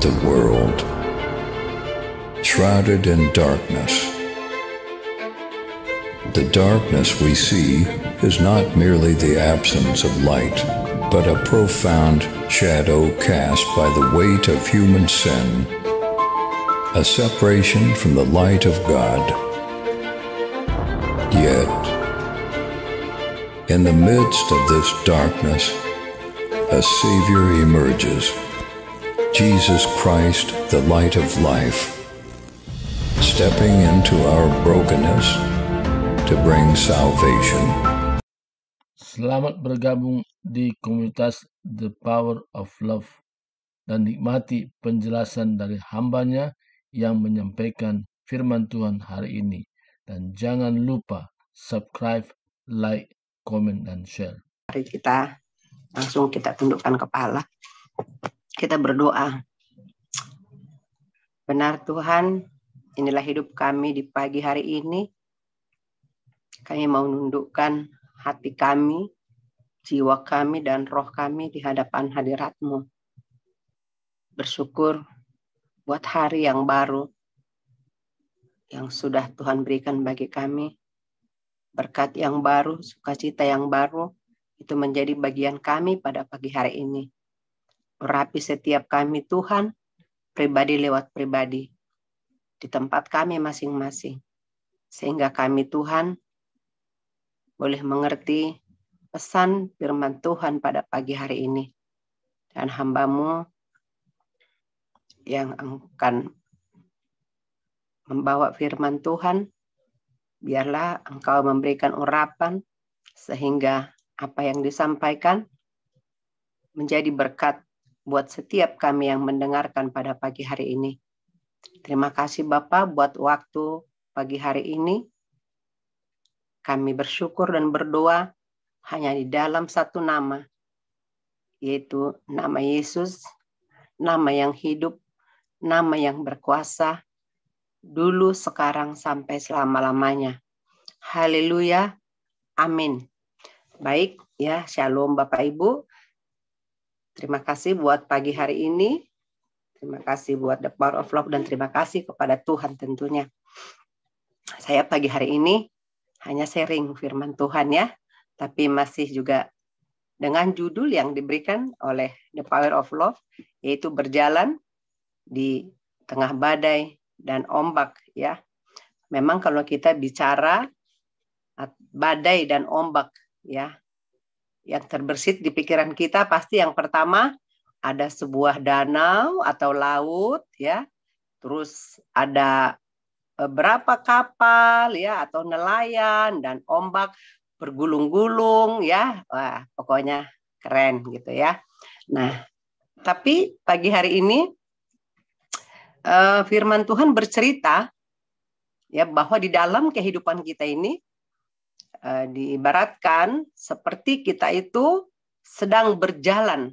the world, shrouded in darkness. The darkness we see is not merely the absence of light, but a profound shadow cast by the weight of human sin, a separation from the light of God. Yet, in the midst of this darkness, a Savior emerges, Jesus Christ, the light of life, stepping into our brokenness to bring salvation. Selamat bergabung di komunitas The Power of Love dan nikmati penjelasan dari hambanya yang menyampaikan firman Tuhan hari ini. Dan jangan lupa subscribe, like, komen, dan share. Mari kita langsung tundukkan kepala. Kita berdoa. Benar Tuhan, inilah hidup kami di pagi hari ini. Kami mau nundukkan hati kami, jiwa kami, dan roh kami di hadapan hadirat-Mu. Bersyukur buat hari yang baru yang sudah Tuhan berikan bagi kami. Berkat yang baru, sukacita yang baru, itu menjadi bagian kami pada pagi hari ini. Urapi setiap kami Tuhan, pribadi lewat pribadi, di tempat kami masing-masing. Sehingga kami Tuhan boleh mengerti pesan firman Tuhan pada pagi hari ini. Dan hamba-Mu yang akan membawa firman Tuhan, biarlah Engkau memberikan urapan sehingga apa yang disampaikan menjadi berkat buat setiap kami yang mendengarkan pada pagi hari ini. Terima kasih Bapa buat waktu pagi hari ini. Kami bersyukur dan berdoa hanya di dalam satu nama, yaitu nama Yesus, nama yang hidup, nama yang berkuasa, dulu, sekarang, sampai selama-lamanya. Haleluya, amin. Baik, ya, shalom Bapak Ibu. Terima kasih buat pagi hari ini. Terima kasih buat The Power of Love dan terima kasih kepada Tuhan tentunya. Saya pagi hari ini hanya sharing firman Tuhan ya, tapi masih juga dengan judul yang diberikan oleh The Power of Love, yaitu berjalan di tengah badai dan ombak ya. Memang kalau kita bicara badai dan ombak ya, yang terbersit di pikiran kita pasti yang pertama ada sebuah danau atau laut ya, terus ada beberapa kapal ya atau nelayan dan ombak bergulung-gulung ya. Wah, pokoknya keren gitu ya. Nah, tapi pagi hari ini firman Tuhan bercerita ya bahwa di dalam kehidupan kita ini diibaratkan seperti kita itu sedang berjalan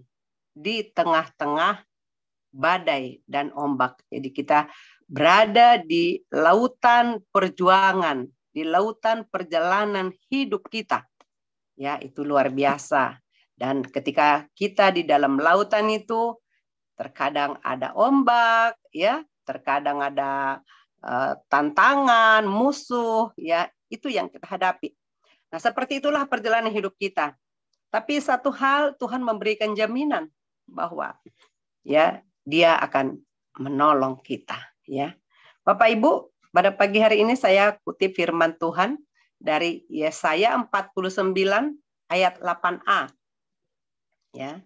di tengah-tengah badai dan ombak. Jadi kita berada di lautan perjuangan, di lautan perjalanan hidup kita. Ya, itu luar biasa. Dan ketika kita di dalam lautan itu, terkadang ada ombak, ya, terkadang ada tantangan, musuh, ya, itu yang kita hadapi. Nah, seperti itulah perjalanan hidup kita. Tapi satu hal Tuhan memberikan jaminan bahwa ya Dia akan menolong kita, ya. Bapak Ibu, pada pagi hari ini saya kutip firman Tuhan dari Yesaya 49 ayat 8a. Ya.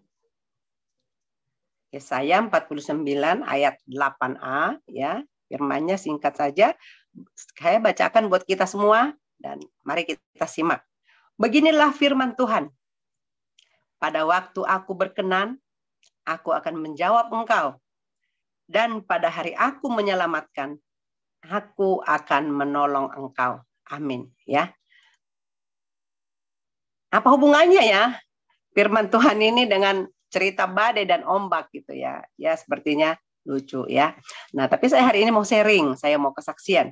Yesaya 49 ayat 8a, ya. Firman-Nya singkat saja. Saya bacakan buat kita semua. Dan mari kita simak. Beginilah firman Tuhan. Pada waktu aku berkenan, aku akan menjawab engkau. Dan pada hari aku menyelamatkan, aku akan menolong engkau. Amin. Ya. Apa hubungannya ya firman Tuhan ini dengan cerita badai dan ombak gitu ya? Ya sepertinya lucu ya. Nah tapi saya hari ini mau sharing, saya mau kesaksian.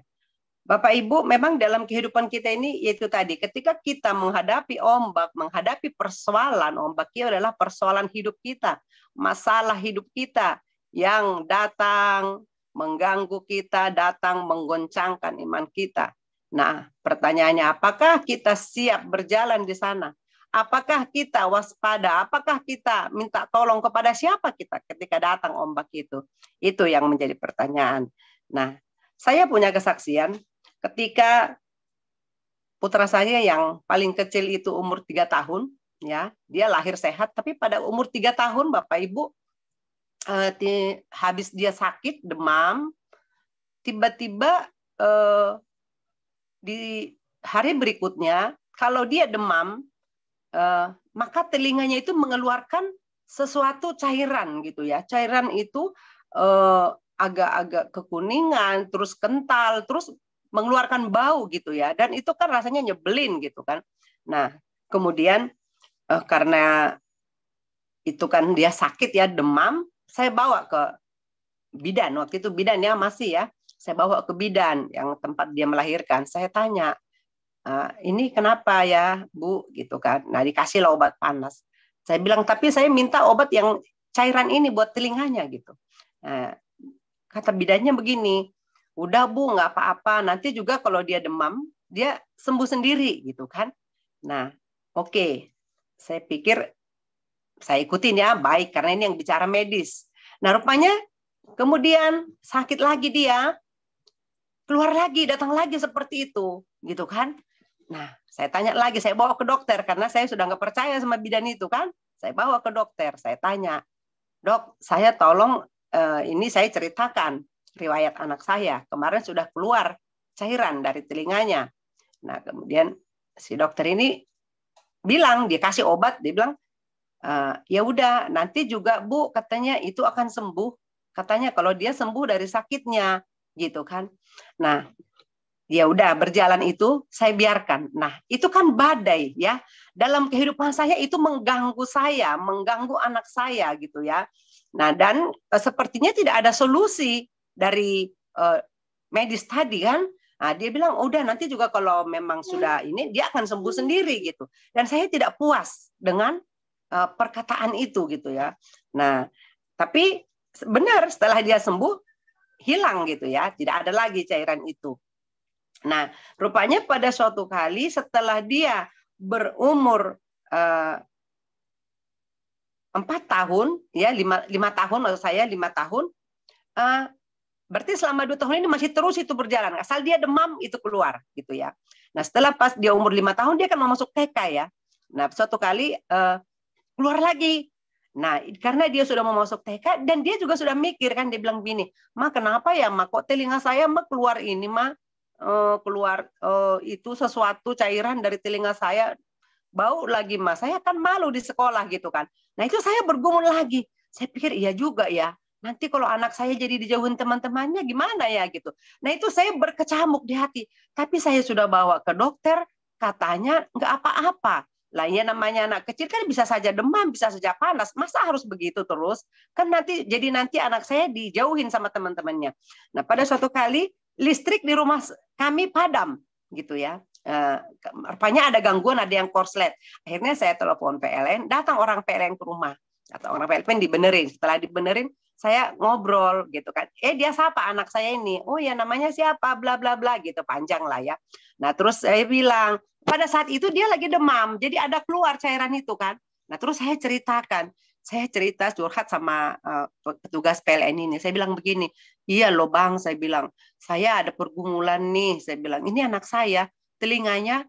Bapak Ibu, memang dalam kehidupan kita ini yaitu tadi, ketika kita menghadapi ombak, menghadapi persoalan, ombak itu adalah persoalan hidup kita, masalah hidup kita yang datang mengganggu kita, datang menggoncangkan iman kita. Nah, pertanyaannya, apakah kita siap berjalan di sana? Apakah kita waspada? Apakah kita minta tolong kepada siapa kita ketika datang ombak itu? Itu yang menjadi pertanyaan. Nah, saya punya kesaksian ketika putra saya yang paling kecil itu umur 3 tahun, ya, dia lahir sehat, tapi pada umur 3 tahun Bapak Ibu, habis dia sakit, demam, tiba-tiba di hari berikutnya, kalau dia demam, maka telinganya itu mengeluarkan sesuatu cairan gitu ya. Cairan itu agak-agak kekuningan, terus kental, terus mengeluarkan bau gitu ya. Dan itu kan rasanya nyebelin gitu kan. Nah, kemudian karena itu kan dia sakit ya, demam, saya bawa ke bidan. Waktu itu bidannya masih ya. Saya bawa ke bidan yang tempat dia melahirkan. Saya tanya, ini kenapa ya Bu gitu kan. Nah, dikasih lah obat panas. Saya bilang, tapi saya minta obat yang cairan ini buat telinganya gitu. Nah, kata bidannya begini, udah Bu, nggak apa-apa, nanti juga kalau dia demam dia sembuh sendiri gitu kan. Nah, oke. Saya pikir saya ikutin ya, baik, karena ini yang bicara medis. Nah, rupanya kemudian sakit lagi dia, keluar lagi, datang lagi seperti itu gitu kan. Nah, saya tanya lagi, saya bawa ke dokter karena saya sudah nggak percaya sama bidan itu kan. Saya bawa ke dokter, saya tanya, Dok, saya tolong ini saya ceritakan riwayat anak saya. Kemarin sudah keluar cairan dari telinganya. Nah, kemudian si dokter ini bilang, dia kasih obat, dia bilang, ya udah, nanti juga Bu, katanya itu akan sembuh. Katanya kalau dia sembuh dari sakitnya, gitu kan. Nah, ya udah berjalan itu saya biarkan. Nah, itu kan badai ya. Dalam kehidupan saya itu mengganggu saya, mengganggu anak saya gitu ya. Nah, dan sepertinya tidak ada solusi dari medis tadi kan. Nah, dia bilang udah nanti juga kalau memang sudah ini dia akan sembuh sendiri gitu. Dan saya tidak puas dengan perkataan itu gitu ya. Nah, tapi benar setelah dia sembuh hilang gitu ya, tidak ada lagi cairan itu. Nah, rupanya pada suatu kali setelah dia berumur 4 tahun, ya 5 tahun, maksud saya 5 tahun, berarti selama 2 tahun ini masih terus itu berjalan. Asal dia demam itu keluar gitu ya. Nah, setelah pas dia umur 5 tahun dia kan mau masuk TK ya. Nah, suatu kali keluar lagi. Nah, karena dia sudah mau masuk TK dan dia juga sudah mikir kan, dia bilang begini, Ma kenapa ya Ma kok telinga saya Ma keluar ini Ma keluar itu sesuatu cairan dari telinga saya, bau lagi Ma, saya kan malu di sekolah gitu kan. Nah itu saya bergumul lagi, saya pikir iya juga ya, nanti kalau anak saya jadi dijauhin teman-temannya gimana ya gitu. Nah itu saya berkecamuk di hati, tapi saya sudah bawa ke dokter, katanya nggak apa-apa. Lah ya namanya anak kecil kan bisa saja demam, bisa saja panas. Masa harus begitu terus? Kan nanti anak saya dijauhin sama teman-temannya. Nah, pada suatu kali listrik di rumah kami padam gitu ya. Rupanya ada gangguan, ada yang korslet. Akhirnya saya telepon PLN, datang orang PLN ke rumah. Atau orang PLN dibenerin. Setelah dibenerin, saya ngobrol gitu kan. Dia siapa anak saya ini? Oh ya namanya siapa? Bla bla bla gitu, panjang lah ya. Nah, terus saya bilang, pada saat itu dia lagi demam, jadi ada keluar cairan itu kan. Nah, terus saya ceritakan, saya cerita curhat sama petugas PLN ini. Saya bilang begini, iya loh Bang, saya bilang, saya ada pergumulan nih. Saya bilang, ini anak saya, telinganya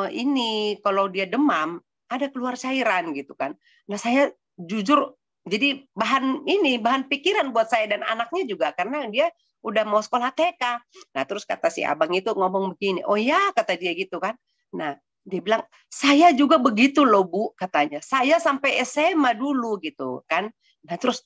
ini kalau dia demam, ada keluar cairan gitu kan. Nah, saya jujur, jadi bahan pikiran buat saya dan anaknya juga, karena dia udah mau sekolah TK. Nah, terus kata si abang itu ngomong begini, oh ya, kata dia gitu kan. Nah, dia bilang, saya juga begitu loh Bu, katanya. Saya sampai SMA dulu gitu kan. Nah terus,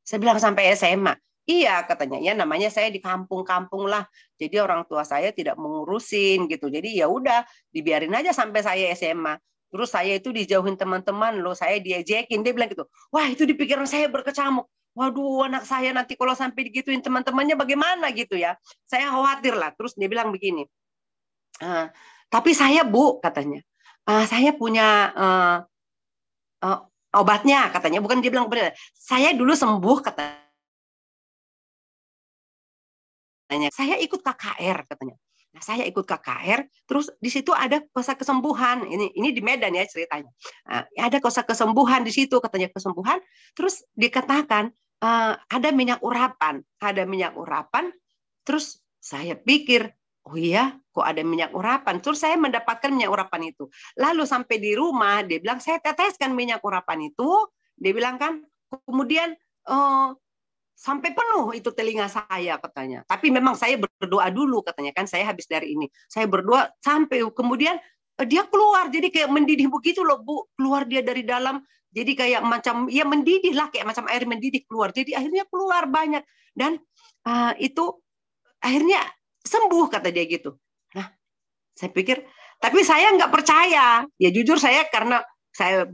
saya bilang sampai SMA. Iya katanya, ya namanya saya di kampung-kampung lah. Jadi orang tua saya tidak mengurusin gitu. Jadi ya udah, dibiarin aja sampai saya SMA. Terus saya itu dijauhin teman-teman loh, saya diejekin. Dia bilang gitu, wah itu di pikiran saya berkecamuk. Waduh anak saya nanti kalau sampai digituin teman-temannya bagaimana gitu ya. Saya khawatir lah. Terus dia bilang begini, tapi saya Bu katanya, saya punya obatnya katanya. Bukan dia bilang benar. Saya dulu sembuh katanya. katanya. Saya ikut KKR katanya. Nah, saya ikut KKR, terus di situ ada kuasa kesembuhan. Ini di Medan ya ceritanya. Nah, ada kuasa kesembuhan di situ katanya, kesembuhan. Terus dikatakan ada minyak urapan, Terus saya pikir, oh iya, kok ada minyak urapan? Terus saya mendapatkan minyak urapan itu. Lalu sampai di rumah, dia bilang, saya teteskan minyak urapan itu. Dia bilang kan, kemudian sampai penuh itu telinga saya katanya. Tapi memang saya berdoa dulu katanya kan, saya habis dari ini. Saya berdoa sampai kemudian dia keluar, jadi kayak mendidih begitu loh Bu. Keluar dia dari dalam, jadi kayak macam, ya mendidih lah, kayak macam air mendidih keluar. Jadi akhirnya keluar banyak. Dan itu akhirnya sembuh kata dia gitu. Nah, saya pikir, tapi saya nggak percaya. Ya jujur saya karena saya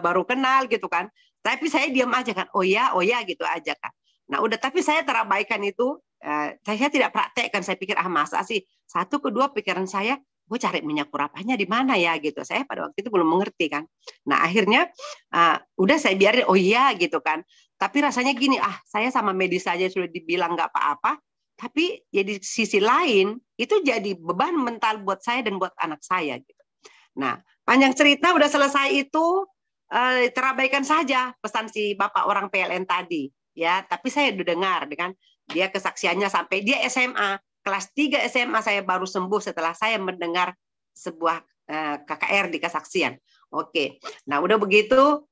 baru kenal gitu kan. Tapi saya diam aja kan. Oh ya gitu aja kan. Nah udah, tapi saya terabaikan itu. Saya tidak praktekkan. Saya pikir masa sih. Satu, kedua pikiran saya, gue cari minyak urapannya di mana ya gitu. Saya pada waktu itu belum mengerti kan. Nah akhirnya udah saya biarin. Oh iya gitu kan. Tapi rasanya gini, saya sama medis saja sudah dibilang nggak apa-apa. Tapi ya di sisi lain itu jadi beban mental buat saya dan buat anak saya gitu. Nah, panjang cerita udah selesai itu, terabaikan saja pesan si Bapak orang PLN tadi ya. Tapi saya udah dengar dengan dia kesaksiannya sampai dia SMA, kelas 3 SMA saya baru sembuh setelah saya mendengar sebuah KKR di kesaksian. Oke. Nah, udah begitu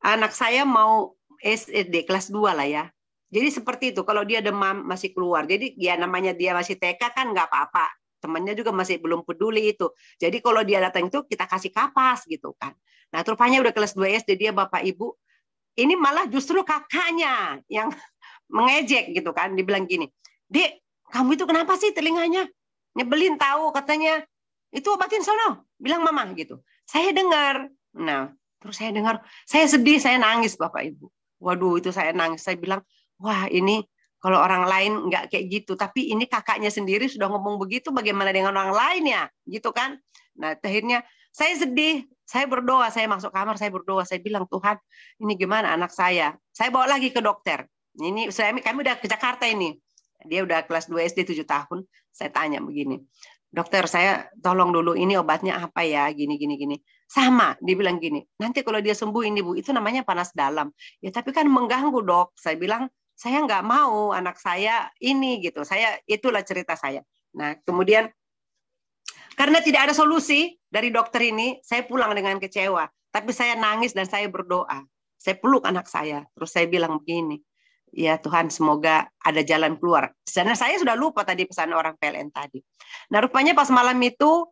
anak saya mau SD kelas 2 lah ya. Jadi seperti itu, kalau dia demam masih keluar. Jadi ya namanya dia masih TK kan nggak apa-apa. Temannya juga masih belum peduli itu. Jadi kalau dia datang itu kita kasih kapas gitu kan. Nah, rupanya udah kelas 2 SD dia Bapak Ibu. Ini malah justru kakaknya yang mengejek gitu kan. Dibilang gini, "Dek, kamu itu kenapa sih telinganya? Nyebelin tahu katanya. Itu obatin sono." Bilang mama gitu. Saya dengar. Nah, terus saya dengar, saya sedih, saya nangis Bapak Ibu. Waduh, itu saya nangis. Saya bilang, wah ini kalau orang lain nggak kayak gitu, tapi ini kakaknya sendiri sudah ngomong begitu, bagaimana dengan orang lain ya, gitu kan? Nah, akhirnya saya sedih, saya berdoa, saya masuk kamar, saya berdoa, saya bilang Tuhan, ini gimana anak saya? Saya bawa lagi ke dokter. Ini kami udah ke Jakarta ini, dia udah kelas 2 SD 7 tahun. Saya tanya begini, dokter saya tolong dulu ini obatnya apa ya, gini. Sama, dia bilang gini, nanti kalau dia sembuh ini Bu, itu namanya panas dalam. Ya tapi kan mengganggu dok. Saya bilang, saya nggak mau anak saya ini gitu. Itulah cerita saya. Nah, kemudian karena tidak ada solusi dari dokter ini, saya pulang dengan kecewa. Tapi saya nangis dan saya berdoa. Saya peluk anak saya. Terus saya bilang begini, ya Tuhan semoga ada jalan keluar. Karena saya sudah lupa tadi pesan orang PLN tadi. Nah, rupanya pas malam itu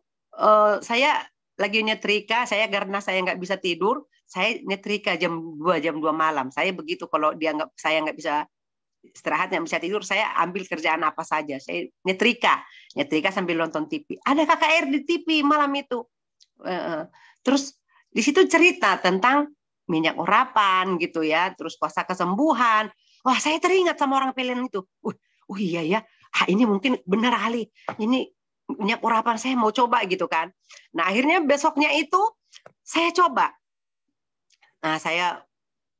saya lagi nyetrika, karena saya nggak bisa tidur, saya nyetrika jam 2 malam. Saya begitu kalau saya nggak bisa istirahat, nggak bisa tidur, saya ambil kerjaan apa saja. Saya nyetrika sambil nonton TV. Ada KKR di TV malam itu. Terus di situ cerita tentang minyak urapan gitu ya, terus kuasa kesembuhan. Wah, saya teringat sama orang PLN itu. Oh iya ya, ini mungkin benar kali. Ini minyak urapan, saya mau coba gitu kan. Nah, akhirnya besoknya itu saya coba. Nah, saya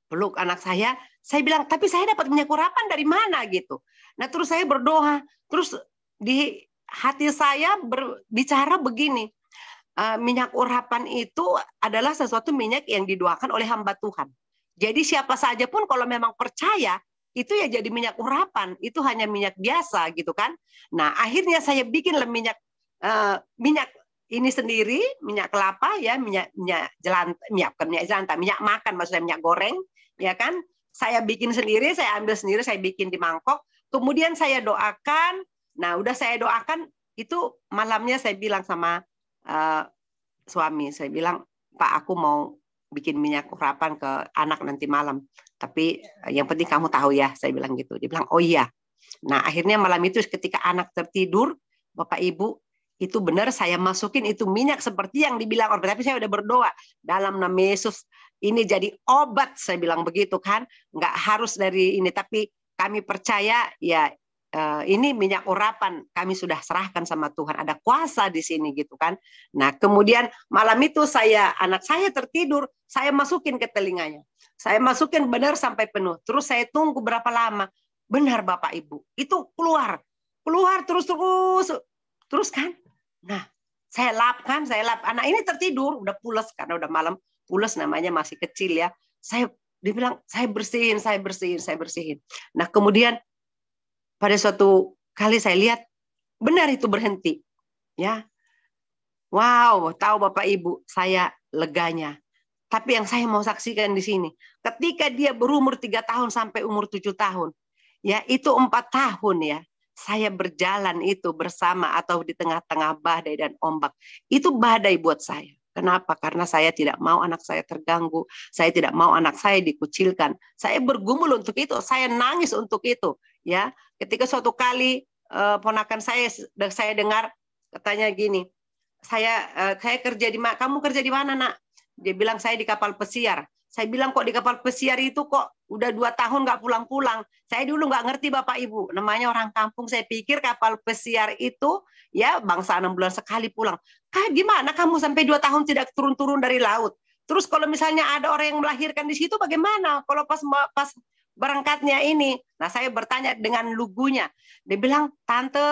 peluk anak saya bilang, tapi saya dapat minyak urapan dari mana gitu. Nah, terus saya berdoa, terus di hati saya berbicara begini, minyak urapan itu adalah sesuatu minyak yang didoakan oleh hamba Tuhan. Jadi siapa saja pun kalau memang percaya, itu ya jadi minyak urapan, itu hanya minyak biasa gitu kan. Nah, akhirnya saya bikinlah minyak ini sendiri, minyak kelapa ya, minyak jelantah, minyak makan maksudnya minyak goreng, ya kan. Saya bikin sendiri, saya ambil sendiri, saya bikin di mangkok. Kemudian saya doakan. Nah, udah saya doakan, itu malamnya saya bilang sama suami, saya bilang, Pak, aku mau bikin minyak urapan ke anak nanti malam. Tapi yang penting kamu tahu ya, saya bilang gitu. Dia bilang, oh iya. Nah, akhirnya malam itu ketika anak tertidur, Bapak Ibu, itu benar saya masukin itu minyak seperti yang dibilang orang. Tapi saya udah berdoa, dalam nama Yesus, ini jadi obat, saya bilang begitu kan. Nggak harus dari ini, tapi kami percaya ya ini minyak urapan kami sudah serahkan sama Tuhan. Ada kuasa di sini gitu kan. Nah, kemudian malam itu anak saya tertidur, saya masukin ke telinganya. Saya masukin benar sampai penuh. Terus saya tunggu berapa lama. Benar Bapak Ibu, itu keluar. keluar terus kan. Nah, saya lap. Anak ini tertidur, udah pules karena udah malam. Pules namanya masih kecil ya. Dia bilang, saya bersihin. Nah, kemudian pada suatu kali saya lihat benar itu berhenti. Ya. Wow, tahu Bapak Ibu, saya leganya. Tapi yang saya mau saksikan di sini, ketika dia berumur 3 tahun sampai umur 7 tahun, ya itu 4 tahun ya, saya berjalan itu bersama atau di tengah-tengah badai dan ombak. Itu badai buat saya. Kenapa? Karena saya tidak mau anak saya terganggu, saya tidak mau anak saya dikucilkan. Saya bergumul untuk itu, saya nangis untuk itu. Ya, ketika suatu kali ponakan saya dengar katanya gini, saya kerja di mana? Kamu kerja di mana, Nak? Dia bilang saya di kapal pesiar. Saya bilang kok di kapal pesiar itu kok udah 2 tahun nggak pulang-pulang. Saya dulu nggak ngerti Bapak Ibu. Namanya orang kampung, saya pikir kapal pesiar itu ya bangsa 6 bulan sekali pulang. Gimana kamu sampai 2 tahun tidak turun-turun dari laut? Terus kalau misalnya ada orang yang melahirkan di situ bagaimana? Kalau pas berangkatnya ini. Nah, saya bertanya dengan lugunya. Dia bilang, tante,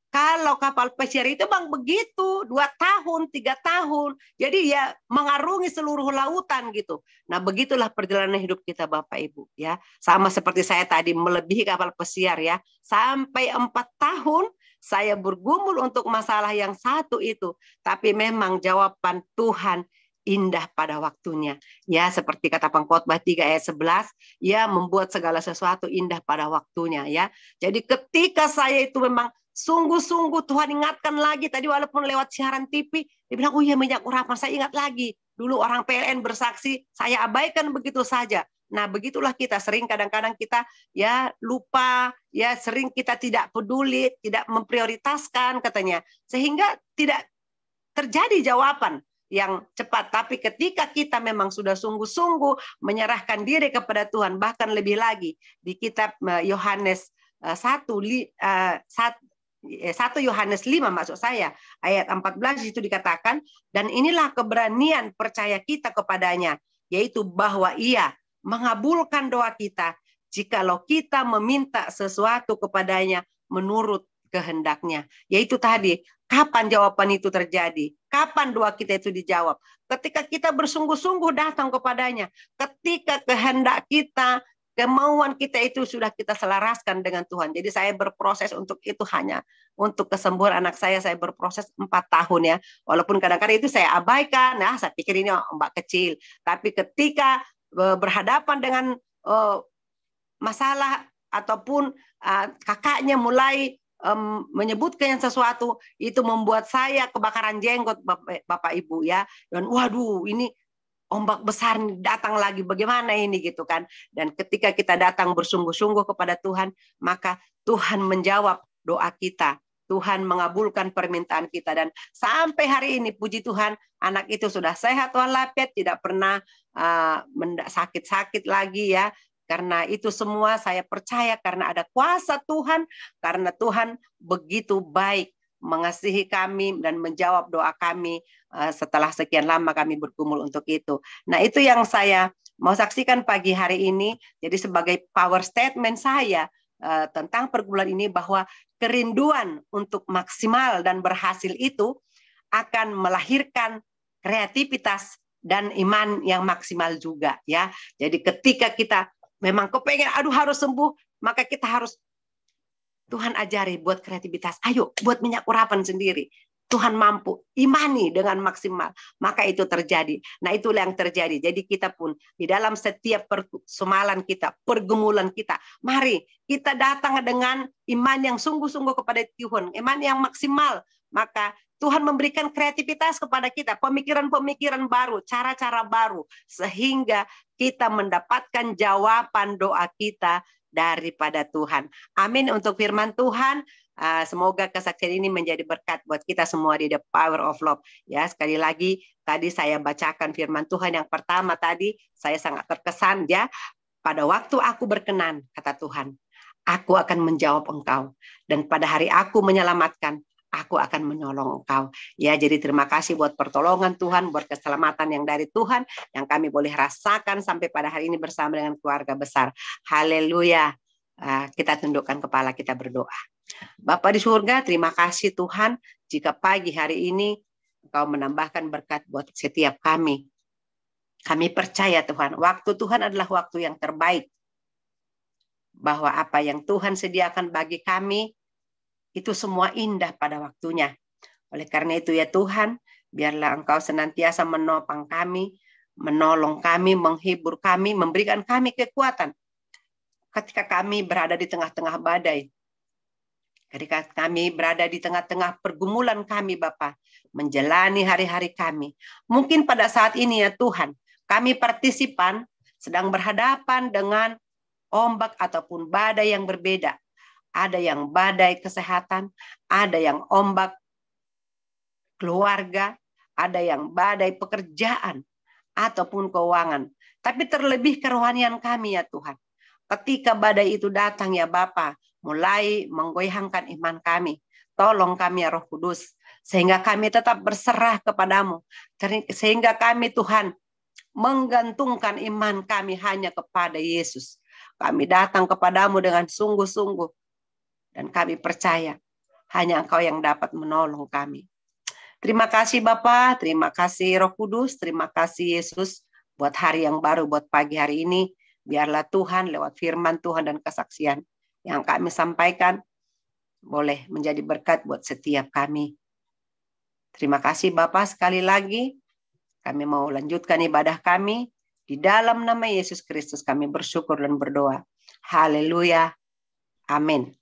kalau kapal pesiar itu bang begitu, 2 tahun, 3 tahun. Jadi ya mengarungi seluruh lautan gitu. Nah, begitulah perjalanan hidup kita Bapak Ibu ya. Sama seperti saya tadi melebihi kapal pesiar ya. Sampai 4 tahun saya bergumul untuk masalah yang satu itu. Tapi memang jawaban Tuhan indah pada waktunya. Ya, seperti kata Pengkhotbah 3 ayat 11, ya membuat segala sesuatu indah pada waktunya ya. Jadi ketika saya itu memang sungguh-sungguh Tuhan ingatkan lagi tadi walaupun lewat siaran TV, dia bilang, oh iya minyak urapan, saya ingat lagi. Dulu orang PLN bersaksi, saya abaikan begitu saja. Nah, begitulah kita sering kadang-kadang kita ya lupa, ya sering kita tidak peduli, tidak memprioritaskan katanya. Sehingga tidak terjadi jawaban yang cepat. Tapi ketika kita memang sudah sungguh-sungguh menyerahkan diri kepada Tuhan, bahkan lebih lagi di kitab Yohanes 1 Yohanes 5 maksud saya ayat 14 itu dikatakan, dan inilah keberanian percaya kita kepadanya, yaitu bahwa ia mengabulkan doa kita jikalau kita meminta sesuatu kepadanya menurut kehendaknya. Yaitu tadi, kapan jawaban itu terjadi? Kapan doa kita itu dijawab? Ketika kita bersungguh-sungguh datang kepadanya, ketika kehendak kita, kemauan kita itu sudah kita selaraskan dengan Tuhan. Jadi saya berproses untuk itu, hanya untuk kesembuhan anak saya berproses 4 tahun ya. Walaupun kadang-kadang itu saya abaikan, nah saya pikir ini ombak kecil. Tapi ketika berhadapan dengan masalah ataupun kakaknya mulai menyebutkan sesuatu, itu membuat saya kebakaran jenggot Bapak Ibu ya. Dan waduh, ini ombak besar datang lagi, bagaimana ini gitu kan. Dan ketika kita datang bersungguh-sungguh kepada Tuhan, maka Tuhan menjawab doa kita. Tuhan mengabulkan permintaan kita. Dan sampai hari ini puji Tuhan, anak itu sudah sehat walafiat, tidak pernah sakit-sakit lagi ya. Karena itu semua saya percaya karena ada kuasa Tuhan, karena Tuhan begitu baik mengasihi kami dan menjawab doa kami setelah sekian lama kami bergumul untuk itu. Nah, itu yang saya mau saksikan pagi hari ini. Jadi sebagai power statement saya tentang pergumulan ini, bahwa kerinduan untuk maksimal dan berhasil itu akan melahirkan kreativitas dan iman yang maksimal juga ya. Jadi ketika kita memang kepengen harus sembuh, maka kita harus Tuhan ajari buat kreativitas. Ayo buat minyak urapan sendiri. Tuhan mampu, imani dengan maksimal. Maka itu terjadi. Nah, itulah yang terjadi. Jadi kita pun di dalam setiap persomalan kita, pergumulan kita, mari kita datang dengan iman yang sungguh-sungguh kepada Tuhan. Iman yang maksimal. Maka Tuhan memberikan kreativitas kepada kita, pemikiran-pemikiran baru, cara-cara baru, sehingga kita mendapatkan jawaban doa kita daripada Tuhan. Amin untuk firman Tuhan. Semoga kesaksian ini menjadi berkat buat kita semua di The Power of Love. Ya, sekali lagi tadi saya bacakan firman Tuhan yang pertama tadi, saya sangat terkesan ya. Pada waktu aku berkenan, kata Tuhan, aku akan menjawab engkau. Dan pada hari aku menyelamatkan, aku akan menolong engkau. Ya, jadi terima kasih buat pertolongan Tuhan, buat keselamatan yang dari Tuhan, yang kami boleh rasakan sampai pada hari ini bersama dengan keluarga besar. Haleluya. Kita tundukkan kepala, kita berdoa. Bapa di surga, terima kasih Tuhan, jika pagi hari ini Engkau menambahkan berkat buat setiap kami. Kami percaya Tuhan, waktu Tuhan adalah waktu yang terbaik. Bahwa apa yang Tuhan sediakan bagi kami, itu semua indah pada waktunya. Oleh karena itu ya Tuhan, biarlah Engkau senantiasa menopang kami, menolong kami, menghibur kami, memberikan kami kekuatan. Ketika kami berada di tengah-tengah badai, ketika kami berada di tengah-tengah pergumulan kami Bapa, menjalani hari-hari kami. Mungkin pada saat ini ya Tuhan, kami partisipan sedang berhadapan dengan ombak ataupun badai yang berbeda. Ada yang badai kesehatan, ada yang ombak keluarga, ada yang badai pekerjaan ataupun keuangan. Tapi terlebih kerohanian kami ya Tuhan. Ketika badai itu datang ya Bapa, mulai menggoyangkan iman kami. Tolong kami ya Roh Kudus, sehingga kami tetap berserah kepadamu. Sehingga kami Tuhan menggantungkan iman kami hanya kepada Yesus. Kami datang kepadamu dengan sungguh-sungguh. Dan kami percaya hanya Engkau yang dapat menolong kami. Terima kasih Bapa, terima kasih Roh Kudus, terima kasih Yesus buat hari yang baru, buat pagi hari ini. Biarlah Tuhan lewat firman Tuhan dan kesaksian yang kami sampaikan boleh menjadi berkat buat setiap kami. Terima kasih Bapa sekali lagi. Kami mau lanjutkan ibadah kami. Di dalam nama Yesus Kristus kami bersyukur dan berdoa. Haleluya. Amin.